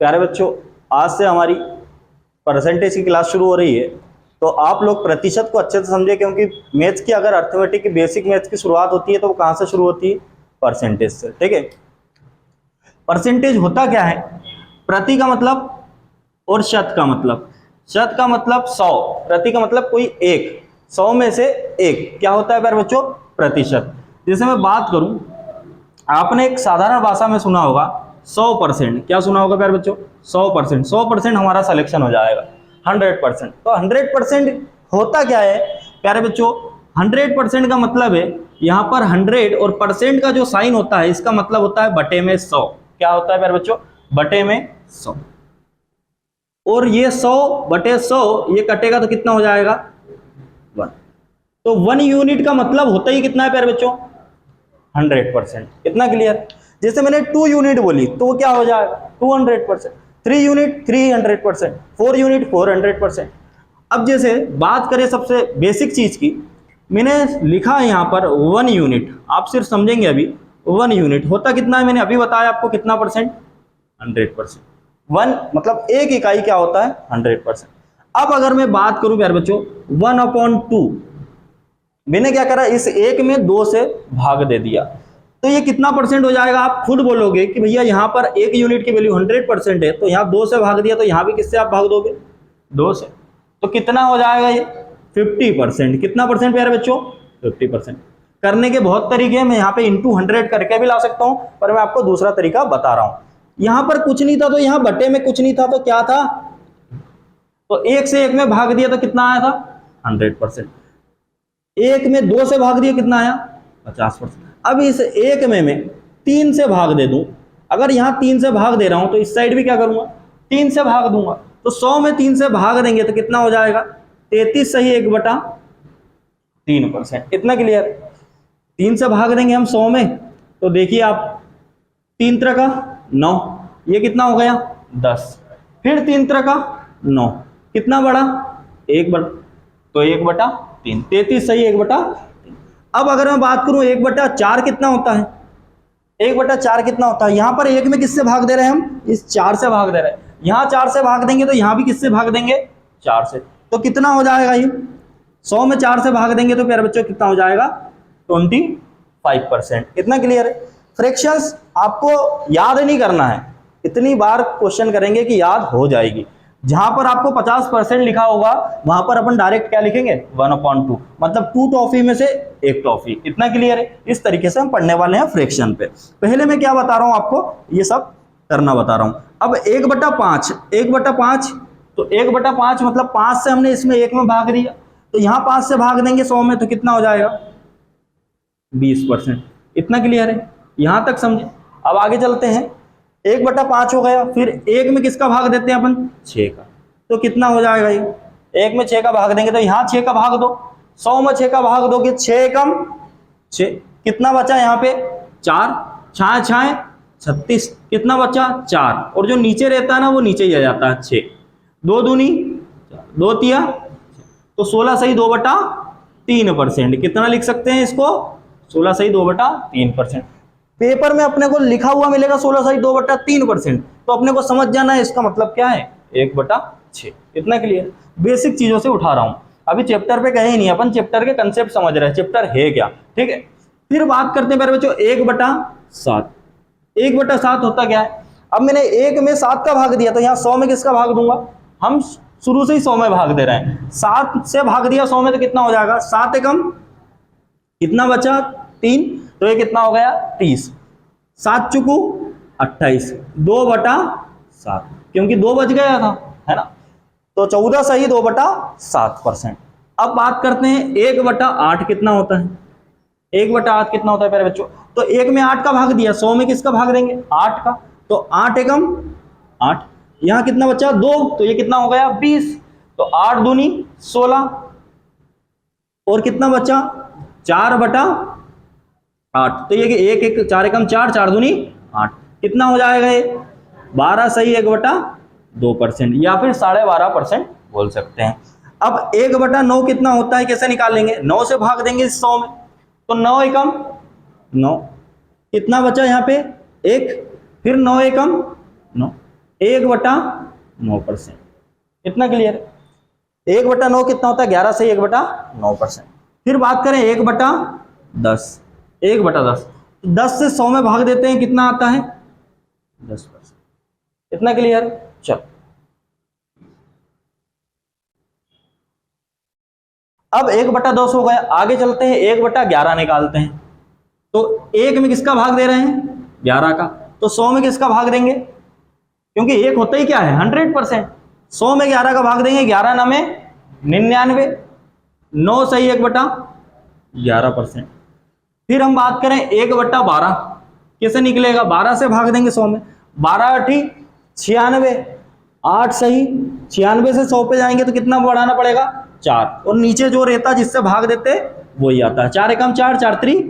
प्यारे बच्चों, आज से हमारी परसेंटेज की क्लास शुरू हो रही है, तो आप लोग प्रतिशत को अच्छे से समझे, क्योंकि मैथ्स की अगर अर्थमेटिक की बेसिक मैथ्स की शुरुआत होती है तो वो कहाँ से शुरू होती है? परसेंटेज से। ठीक है, परसेंटेज होता क्या है? प्रति का मतलब और शत का मतलब। शत का मतलब 100, प्रति का मतलब कोई एक, 100 में से एक क्या होता है प्यारे बच्चों? प्रतिशत। जैसे मैं बात करूं, आपने एक साधारण भाषा में सुना होगा 100%। क्या सुना होगा प्यारे बच्चों? 100%। 100% हमारा सिलेक्शन हो जाएगा 100%। तो 100% होता क्या है प्यारे बच्चों? 100% का मतलब है, यहाँ पर 100 और परसेंट का जो साइन होता है, इसका मतलब होता है बटे में 100। क्या होता है प्यारे बच्चों? बटे में 100। और ये 100 बटे 100 ये कटेगा तो कितना हो जाएगा? 1। तो 1 यूनिट का मतलब होता ही कितना है प्यारे बच्चों? 100%। कितना क्लियर? जैसे मैंने 2 यूनिट बोली तो वो क्या हो जाएगा? 200%। 3 यूनिट 300%। 4 यूनिट 400%। अब जैसे बात करें सबसे बेसिक चीज की, मैंने लिखा है यहाँ पर 1 यूनिट। आप सिर्फ समझेंगे अभी 1 यूनिट होता कितना है, मैंने अभी बताया आपको कितना परसेंट? 100%। 1 मतलब एक इकाई क्या होता है? 100%। अब अगर मैं बात करूं प्यारे बच्चों 1/2, मैंने क्या करा, इस एक में 2 से भाग दे दिया, तो ये कितना परसेंट हो जाएगा? आप खुद बोलोगे कि भैया यहाँ पर एक यूनिट की वैल्यू 100% है, तो यहाँ 2 से भाग दिया, तो यहाँ भी किससे आप भाग दोगे? 2 से। तो कितना हो जाएगा ये? 50%। कितना परसेंट प्यारे बच्चों? 50%। करने के बहुत तरीके हैं, मैं यहाँ पे इंटू 100 करके भी ला सकता हूँ, पर मैं आपको दूसरा तरीका बता रहा हूँ। यहाँ पर कुछ नहीं था तो यहाँ बटे में कुछ नहीं था, तो क्या था? तो एक से एक में भाग दिया तो कितना आया था? 100%। एक में 2 से भाग दिया, कितना आया? 50%। अब इस एक में मैं 3 से भाग दे दूं, अगर यहां 3 से भाग दे रहा हूं तो इस साइड भी क्या करूंगा? 3 से भाग दूंगा। तो 100 में 3 से भाग देंगे तो कितना हो जाएगा? 33 सही 1/3%। इतना क्लियर? 3 से भाग देंगे हम 100 में, तो देखिए आप 3 त्रिका 9, ये कितना हो गया? 10। फिर 3 त्रिका 9, कितना बड़ा? 1/, तो 1/3। 33 सही 1/3। अब अगर मैं बात करूं 1/4 कितना होता है? 1/4 कितना होता है? यहां पर एक में किससे भाग दे रहे हैं हम? इस 4 से भाग दे रहे हैं। यहां 4 से भाग देंगे तो यहां भी किससे भाग देंगे? 4 से। तो कितना हो जाएगा ये? 100 में 4 से भाग देंगे तो प्यारे बच्चों कितना हो जाएगा? 25%। इतना क्लियर है? फ्रैक्शंस आपको याद नहीं करना है, इतनी बार क्वेश्चन करेंगे कि याद हो जाएगी। जहां पर आपको 50% लिखा होगा वहां पर अपन डायरेक्ट क्या लिखेंगे? 1/2, मतलब 2 टॉफी में से 1 टॉफी। इतना क्लियर है? इस तरीके से हम पढ़ने वाले हैं फ्रैक्शन पे। पहले मैं क्या बता रहा हूं आपको, ये सब करना बता रहा हूं। अब 1/5, 1/5, तो 1/5 मतलब 5 से हमने इसमें 1 में भाग दिया, तो यहां 5 से भाग देंगे 100 में, तो कितना हो जाएगा? 20%। इतना क्लियर है? यहां तक समझे? अब आगे चलते हैं। 1/5 हो गया, फिर एक में किसका भाग देते हैं अपन? 6 का। तो कितना हो जाएगा ये? एक में 6 का भाग देंगे तो यहाँ 6 का भाग दो। 100 में 6 का भाग दोगे, 6 कम 6, कितना बचा यहाँ पे? 4। 6 6 36, कितना बचा? 4। और जो नीचे रहता है ना वो नीचे ही आ जाता है 6। 2 दूनी 2 तिया, तो 16 सही 2/3%। कितना लिख सकते हैं इसको? 16 सही 2/3%। पेपर में अपने को लिखा हुआ मिलेगा 16 सही 2/3%, तो अपने को समझ जाना है इसका मतलब क्या है? 1/6। इतना क्लियर? बेसिक चीजों से उठा रहा हूं, अभी चैप्टर पे कहे नहीं, अपन चैप्टर के कंसेप्ट समझ रहे हैं, चैप्टर है क्या। ठीक है, फिर बात करते हैं मेरे बच्चों 1/7। 1/7 होता क्या है? अब मैंने 1 में 7 का भाग दिया, तो यहाँ 100 में किसका भाग दूंगा? हम शुरू से ही 100 में भाग दे रहे हैं। 7 से भाग दिया 100 में, तो कितना हो जाएगा? 7 एकम कितना बचा? 3, तो ये कितना हो गया? 30। 7 चुकू 28, 2/7, क्योंकि 2 बच गया था, है ना? तो 14 सही 2/7%। अब बात करते हैं 1/8 कितना होता है? 1/8 कितना होता है प्यारे बच्चों? तो 1 में 8 का भाग दिया, 100 में किसका भाग देंगे? 8 का। तो 8 एकम 8, यहां कितना बचा? 2, तो ये कितना हो गया? 20। तो 8 दूनी 16, और कितना बचा? 4/8, तो ये 1 4 एकम 4, 4 दूनी 8, कितना हो जाएगा ये? 12 सही 1/2%, या फिर 12.5% बोल सकते हैं। अब 1/9 कितना होता है, कैसे निकालेंगे? 9 से भाग देंगे 100 में, तो 9 एकम 9, कितना बचा यहाँ पे? 1, फिर 9 एकम 9, 1/9%। इतना क्लियर है? 1/9 कितना होता है? 11 से 1/9%। फिर बात करें 1/10, 1/10, 10 से 100 में भाग देते हैं, कितना आता है? 10%। इतना क्लियर? चलो अब 1/10 हो गया, आगे चलते हैं 1/11 निकालते हैं। तो 1 में किसका भाग दे रहे हैं? 11 का। तो 100 में किसका भाग देंगे? क्योंकि 1 होता ही क्या है? 100%। 100 में 11 का भाग देंगे, 11 9 में 99, 9 सही 1/11%। फिर हम बात करें 1/12, कैसे निकलेगा? 12 से भाग देंगे 100 में, 12 8 96, 8 सही। 96 से 100 पे जाएंगे तो कितना बढ़ाना पड़ेगा? 4, और नीचे जो रहता जिससे भाग देते वही आता है। 4 एकम 4, 4 3,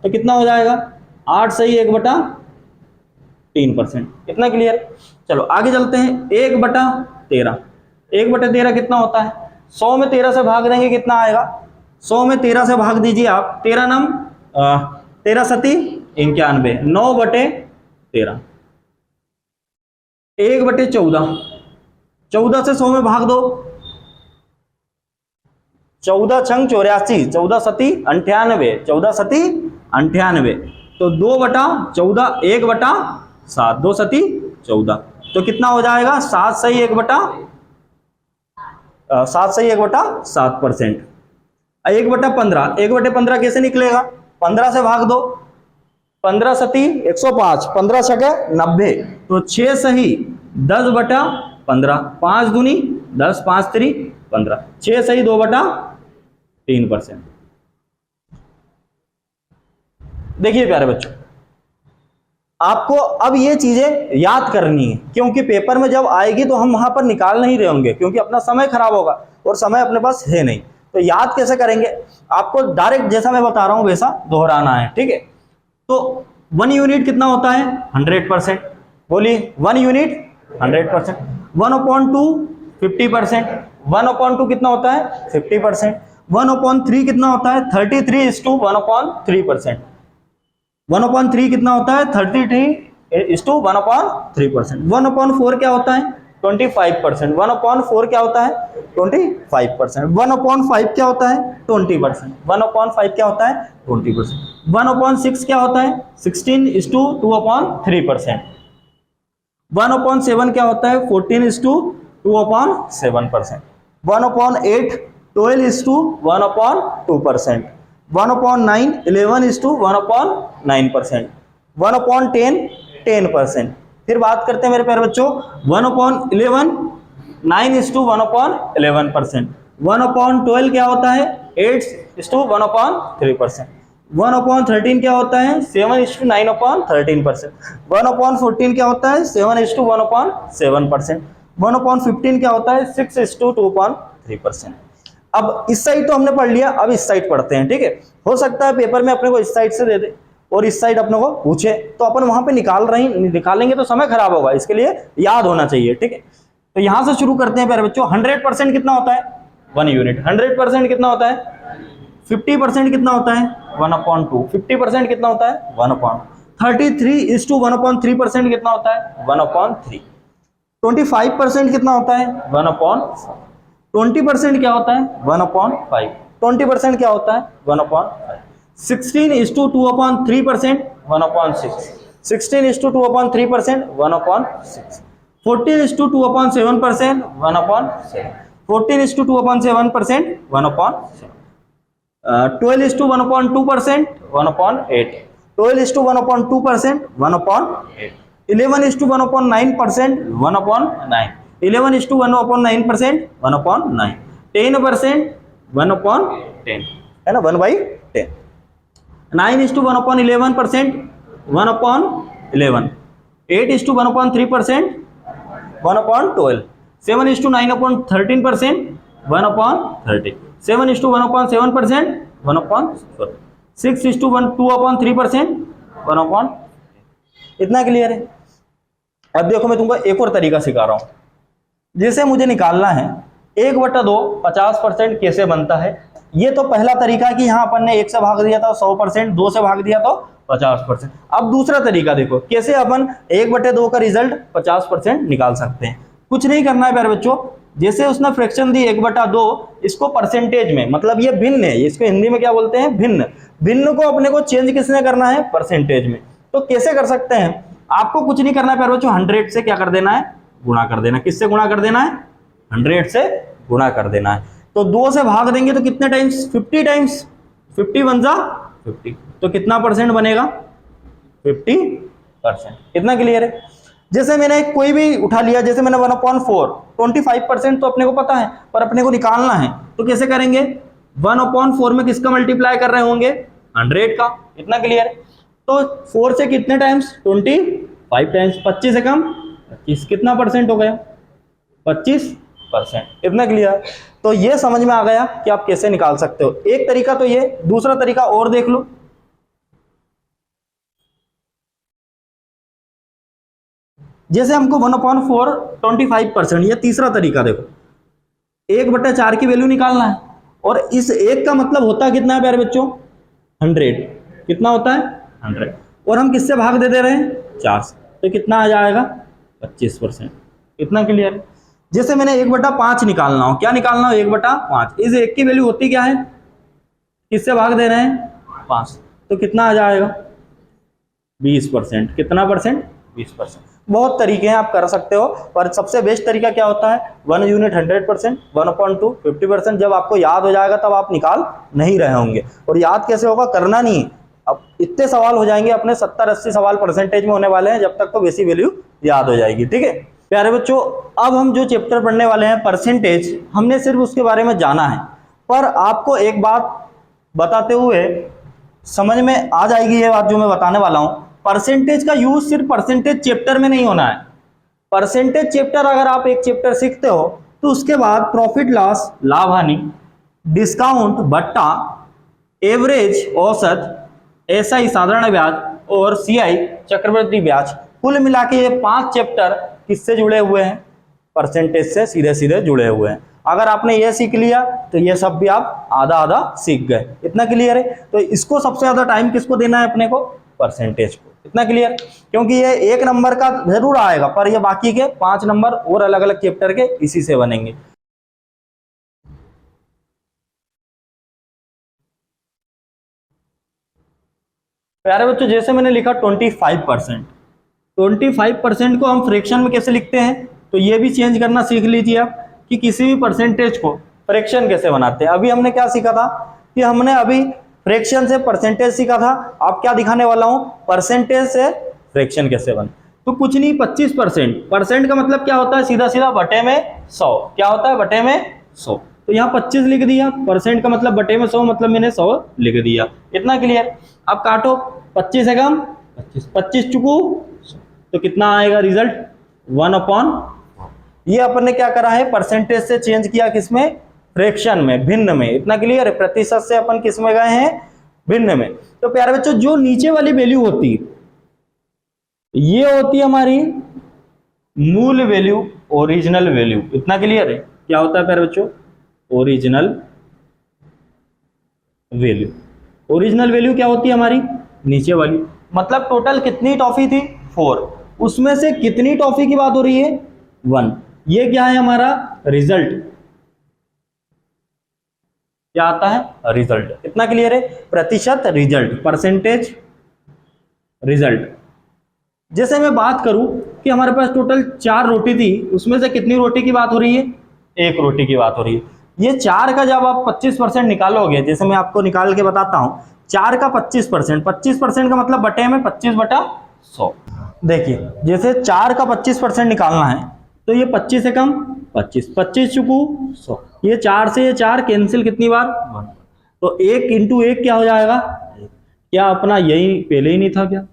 तो कितना हो जाएगा? 8 सही 1/3%। इतना क्लियर? चलो आगे चलते हैं 1/13। 1/13 कितना होता है? 100 में 13 से भाग देंगे, कितना आएगा? 100 में 13 से भाग दीजिए आप, 13 नम 13 सती 91, 9/13। 1/14, 14 से 100 में भाग दो, 14 छंग 84, 14 सती 98, 14 सती 98, तो 2/14, 1/7, 2 सती 14, तो कितना हो जाएगा? 7 सही 1/7%। 1/15, 1/15 कैसे निकलेगा? 15 से भाग दो, 15 सती 105, 15 छके 90, तो 6 सही 10/15, 5 दूनी 10, 5 3 15, 6 सही 2/3%। देखिए प्यारे बच्चों, आपको अब ये चीजें याद करनी है, क्योंकि पेपर में जब आएगी तो हम वहां पर निकाल नहीं रहे होंगे, क्योंकि अपना समय खराब होगा और समय अपने पास है नहीं। तो याद कैसे करेंगे? आपको डायरेक्ट जैसा मैं बता रहा हूं वैसा दोहराना है, ठीक है? तो 1 यूनिट कितना होता है? 100%। बोलिए 1 यूनिट 100%। 1/2 50%। 1/2 कितना होता है? 50%। 1/3 कितना होता है? 33:1/3%। 1/3 कितना होता है? 33:1/3%। 1/4 क्या होता है? 25%। 1/4 क्या होता है? 25%। 1/5 क्या होता है? 20%। 1/5 क्या होता है? 20%। 1/6 क्या होता है? 16:2/3%। 1/7 क्या होता है? 14:2/7%। 1/8 12:1/2%। 1/9 11:1/9%। 1/10 10%। फिर बात करते हैं मेरे प्यारे बच्चों 1/11 9:1/11%। 1/12 क्या होता है? 8:1/3%। 1/13 क्या होता है? 7:9/13%। 1/14 क्या होता है? 7:1/7%। 1/15 क्या होता है? 6:2/3%। अब इस साइड तो हमने पढ़ लिया, अब इस साइड पढ़ते हैं, ठीक है? हो सकता है पेपर में अपने को इस साइड से दे दे और इस साइड अपने को पूछे, तो अपन वहां पे निकालेंगे तो समय खराब होगा, इसके लिए याद होना चाहिए, ठीक है? तो यहां से शुरू करते हैं प्यारे बच्चों। 100% कितना होता है? 1 यूनिट। 100% कितना होता है? 50% कितना होता है? 1/2। 50% कितना होता है? 1/3। 33:1/3% कितना होता है? 1/3। 25% कितना होता है? 1/4। 20% क्या होता है? 1/5। 20% क्या होता है? 1/5। 16:2/3%, 1/6। 16:2/3%, 1/6। 14:2/7%, 1/7। 14:2/7%, 1/7। 12:1/2%, 1/8। 12:1/2%, 1/8। 11:1/9%, 1/9। 11:1/9%, 1/9। 10%, 1/10, है ना? 1/10। 9:1/11%, 1/11। 8:1/3%, 1/12। 7:9/13%, 1/30। 7:1/7%, 1/4। 6:2/3%, 1/8। इतना क्लियर है? अब देखो मैं तुमको एक और तरीका सिखा रहा हूं। जैसे मुझे निकालना है 1/2 50% कैसे बनता है। ये तो पहला तरीका कि यहाँ अपन ने 1 से भाग दिया था 100%, 2 से भाग दिया तो 50%। अब दूसरा तरीका देखो कैसे अपन 1/2 का रिजल्ट 50% निकाल सकते हैं। कुछ नहीं करना है प्यारे बच्चों, जैसे उसने फ्रैक्शन दी 1/2, इसको परसेंटेज में, मतलब ये भिन्न है, इसको हिंदी में क्या बोलते हैं, भिन्न। भिन्न को अपने को चेंज किसने करना है, परसेंटेज में। तो कैसे कर सकते हैं, आपको कुछ नहीं करना है प्यारे बच्चों, 100 से क्या कर देना है, गुणा कर देना। किससे गुणा कर देना है, 100 से गुणा कर देना है। तो 2 से भाग देंगे तो कितने टाइम्स, 50 टाइम्स, 50 1 जा 50, तो कितना परसेंट बनेगा, 50%। कितना क्लियर है। जैसे मैंने कोई भी उठा लिया, जैसे मैंने 1/4, 25% तो अपने को पता है, पर अपने को निकालना है तो कैसे करेंगे, 1/4 में किसका मल्टीप्लाई कर रहे होंगे, 100 का। इतना क्लियर है। तो 4 से कितने टाइम्स, 25 टाइम्स, 25 से कम 25, कितना परसेंट हो गया, 25%। इतना क्लियर। तो ये समझ में आ गया कि आप कैसे निकाल सकते हो। एक तरीका तो ये, दूसरा तरीका और देख लो। जैसे हमको 1/4 25%, ये तीसरा तरीका देखो, 1/4 की वैल्यू निकालना है, और इस 1 का मतलब होता है कितना है प्यारे बच्चों, 100। कितना होता है, 100, और हम किससे भाग दे रहे हैं, 4 से, तो कितना आ जाएगा, 25%। इतना क्लियर है। जैसे मैंने 1/5 निकालना हो, क्या निकालना हो, 1/5, इस 1 की वैल्यू होती क्या है, किससे भाग दे रहे हैं, 5, तो कितना आ जाएगा, 20%। कितना परसेंट, 20%। बहुत तरीके हैं, आप कर सकते हो, पर सबसे बेस्ट तरीका क्या होता है, 1 यूनिट 100%, 1/2 50%। जब आपको याद हो जाएगा तब आप निकाल नहीं रहे होंगे। और याद कैसे होगा, करना नहीं। अब इतने सवाल हो जाएंगे अपने, 70-80 सवाल परसेंटेज में होने वाले हैं, जब तक तो बेसिक वैल्यू याद हो जाएगी। ठीक है प्यारे बच्चों, अब हम जो चैप्टर पढ़ने वाले हैं परसेंटेज, हमने सिर्फ उसके बारे में जाना है, पर आपको एक बात बताते हुए समझ में आ जाएगी ये बात जो मैं बताने वाला हूं। परसेंटेज का यूज सिर्फ परसेंटेज चैप्टर में नहीं होना है। परसेंटेज चैप्टर अगर आप एक चैप्टर सीखते हो तो उसके बाद प्रॉफिट लॉस, लाभ हानि, डिस्काउंट, भट्टा, एवरेज, औसत, एसआई, साधारण ब्याज, और सीआई, चक्रवृद्धि ब्याज, कुल मिला के ये 5 चैप्टर किससे जुड़े हुए हैं, परसेंटेज से सीधे सीधे जुड़े हुए हैं। अगर आपने ये सीख लिया तो ये सब भी आप आधा आधा सीख गए। इतना क्लियर है। तो इसको सबसे ज्यादा टाइम किसको देना है अपने को, परसेंटेज को। इतना क्लियर, क्योंकि ये 1 नंबर का जरूर आएगा, पर ये बाकी के 5 नंबर और अलग अलग चैप्टर के इसी से बनेंगे। प्यारे बच्चों, जैसे मैंने लिखा 25%, 25% को हम फ्रैक्शन में कैसे लिखते हैं, तो ये भी चेंज करना सीख लीजिए आप, कि किसी भी परसेंटेज को फ्रैक्शन कैसे बनाते हैं। अभी हमने क्या सीखा था, कि हमने अभी फ्रैक्शन से परसेंटेज सीखा था। अब क्या दिखाने वाला हूं, परसेंटेज से फ्रैक्शन कैसे बने। तो कुछ नहीं, 25%, परसेंट का मतलब क्या होता है, सीधा सीधा बटे में 100। क्या होता है, बटे में 100। तो यहाँ 25 लिख दिया, परसेंट का मतलब बटे में 100, मतलब मैंने 100 लिख दिया। इतना क्लियर। अब काटो, 25 से कम 25, 25 चुकू, तो कितना आएगा रिजल्ट, 1/4। ये अपन ने क्या करा है, परसेंटेज से चेंज किया किसमें, फ्रैक्शन में, भिन्न में। इतना क्लियर है। प्रतिशत से अपन किस में गए हैं, भिन्न में। तो प्यारे बच्चों, जो नीचे वाली वैल्यू होती है, ये होती है हमारी मूल वैल्यू, ओरिजिनल वैल्यू। इतना क्लियर है। क्या होता है प्यारे बच्चों, ओरिजिनल वैल्यू। ओरिजिनल वैल्यू क्या होती है हमारी, नीचे वाली। मतलब टोटल कितनी टॉफी थी, 4, उसमें से कितनी टॉफी की बात हो रही है, 1। ये क्या है हमारा रिजल्ट, क्या आता है, रिजल्ट। इतना क्लियर है। प्रतिशत रिजल्ट, परसेंटेज रिजल्ट। जैसे मैं बात करूं कि हमारे पास टोटल 4 रोटी थी, उसमें से कितनी रोटी की बात हो रही है, 1 रोटी की बात हो रही है। ये 4 का जब आप 25% निकालोगे, जैसे मैं आपको निकाल के बताता हूं, 4 का 25%, 25% का मतलब बटे में 25/100। देखिए, जैसे 4 का 25% निकालना है, तो ये 25 से कम 25, 25 चुकू 100, ये 4 से ये 4 कैंसिल कितनी बार, 1। तो 1 × 1 क्या हो जाएगा, क्या अपना यही पहले ही नहीं था क्या,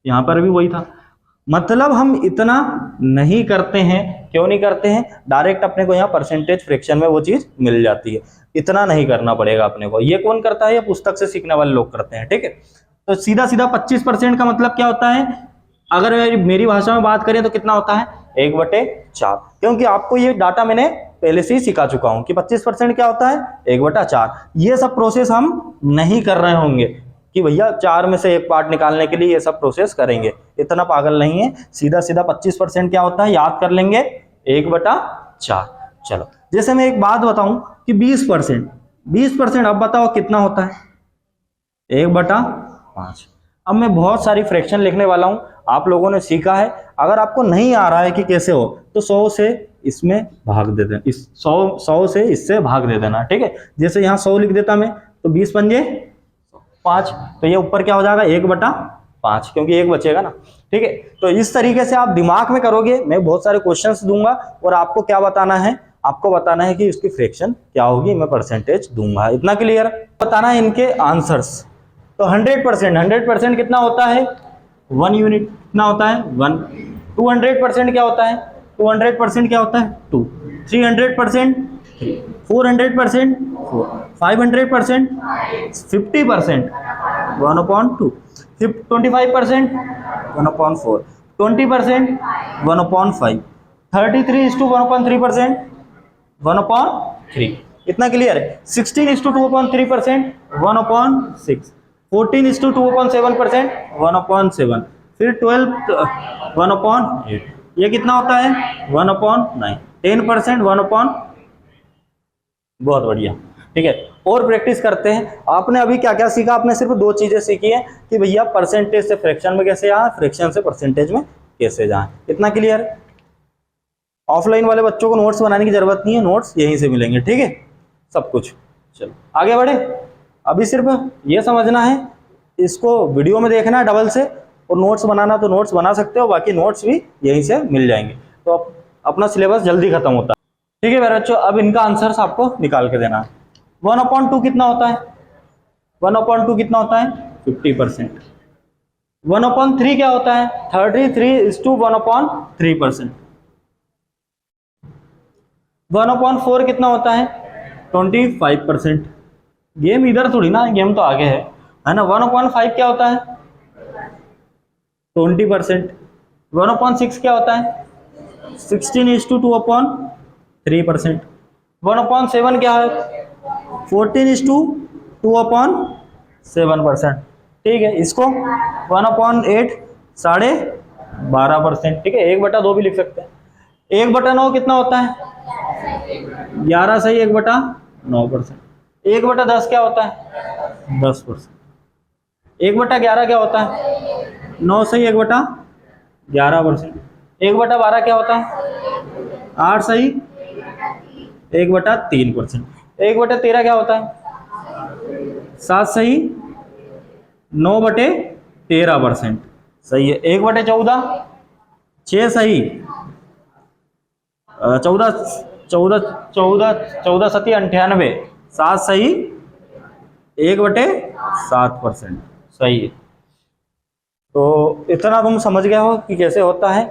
यहाँ पर भी वही था। मतलब हम इतना नहीं करते हैं। क्यों नहीं करते हैं, डायरेक्ट अपने को यहाँ परसेंटेज फ्रैक्शन में वो चीज मिल जाती है। इतना नहीं करना पड़ेगा अपने को। ये कौन करता है, ये पुस्तक से सीखने वाले लोग करते हैं। ठीक है। तो सीधा सीधा 25% का मतलब क्या होता है, अगर मेरी भाषा में बात करें तो कितना होता है, 1/4, क्योंकि आपको ये डाटा मैंने पहले से ही सिखा चुका हूं कि 25% क्या होता है 1/4। ये सब प्रोसेस हम नहीं कर रहे होंगे कि भैया 4 में से एक पार्ट निकालने के लिए ये सब प्रोसेस करेंगे, इतना पागल नहीं है। सीधा सीधा 25% क्या होता है याद कर लेंगे 1/4। चलो जैसे मैं एक बात बताऊं कि 20%, अब बताओ कितना होता है 1/5। अब मैं बहुत सारी फ्रैक्शन लिखने वाला हूं, आप लोगों ने सीखा है, अगर आपको नहीं आ रहा है कि कैसे हो तो 100 से इसमें भाग दे देना, इस 100 से इससे भाग दे देना, ठीक है। जैसे यहाँ 100 लिख देता मैं तो 20 पंजे 5, तो ये ऊपर क्या हो जाएगा 1/5, क्योंकि एक बचेगा ना, ठीक है। तो इस तरीके से आप दिमाग में करोगे, मैं बहुत सारे क्वेश्चंस दूंगा और आपको क्या बताना है, आपको बताना है कि इसकी फ्रैक्शन क्या होगी, मैं परसेंटेज दूंगा, इतना क्लियर। बताना है इनके आंसर्स। तो 100% कितना होता है 1 यूनिट, कितना होता है 1। 200% क्या होता है 200% क्या होता है 2। 300% 3। 400% 4। 500% 50% 1/2। 25% 1/4। 20% 1/5। 33:1/3% 1/3, इतना क्लियर है। 16:2/3% 1/6। 14:2/7% 1/7। फिर 12 1/8, ये कितना होता है 1/9। 10% 1/, बहुत बढ़िया, ठीक है। और प्रैक्टिस करते हैं। आपने अभी क्या क्या सीखा, आपने सिर्फ 2 चीजें सीखी है कि भैया परसेंटेज से फ्रैक्शन में कैसे जाए, फ्रैक्शन से परसेंटेज में कैसे जाए, इतना क्लियर है। ऑफलाइन वाले बच्चों को नोट्स बनाने की जरूरत नहीं है, नोट्स यहीं से मिलेंगे, ठीक है सब कुछ। चलो आगे बढ़े। अभी सिर्फ ये समझना है, इसको वीडियो में देखना है डबल से, और नोट्स बनाना तो नोट्स बना सकते हो, बाकी नोट्स भी यहीं से मिल जाएंगे, तो अपना सिलेबस जल्दी खत्म होता है, ठीक है मेरे बच्चों। अब इनका आंसर आपको निकाल के देना है। 1/2 कितना होता है 1/2 कितना होता है 50%। 1/3 क्या होता है 33:1/3%। 1/4 कितना होता है 25%। गेम इधर थोड़ी ना, गेम तो आगे है ना। 1/5 क्या होता है 20%। 1/6 क्या होता है 16:2/3%। 1/7 क्या है 14:2/7%, ठीक है। इसको 1/8 12.5%, ठीक है। 1/2 भी लिख सकते हैं। 1/9 कितना होता है 11 सही 1/9%। 1/10 क्या होता है 10%। 1/11 क्या होता है 9 सही 1/11%। 1/12 क्या होता है 8 सही 1/3%। 1/13 क्या होता है 7 सही 9/13%, सही है। 1/14 6 सही 14 सती 98, 7 सही 1/7%, सही है। तो इतना तुम समझ गए हो कि कैसे होता है।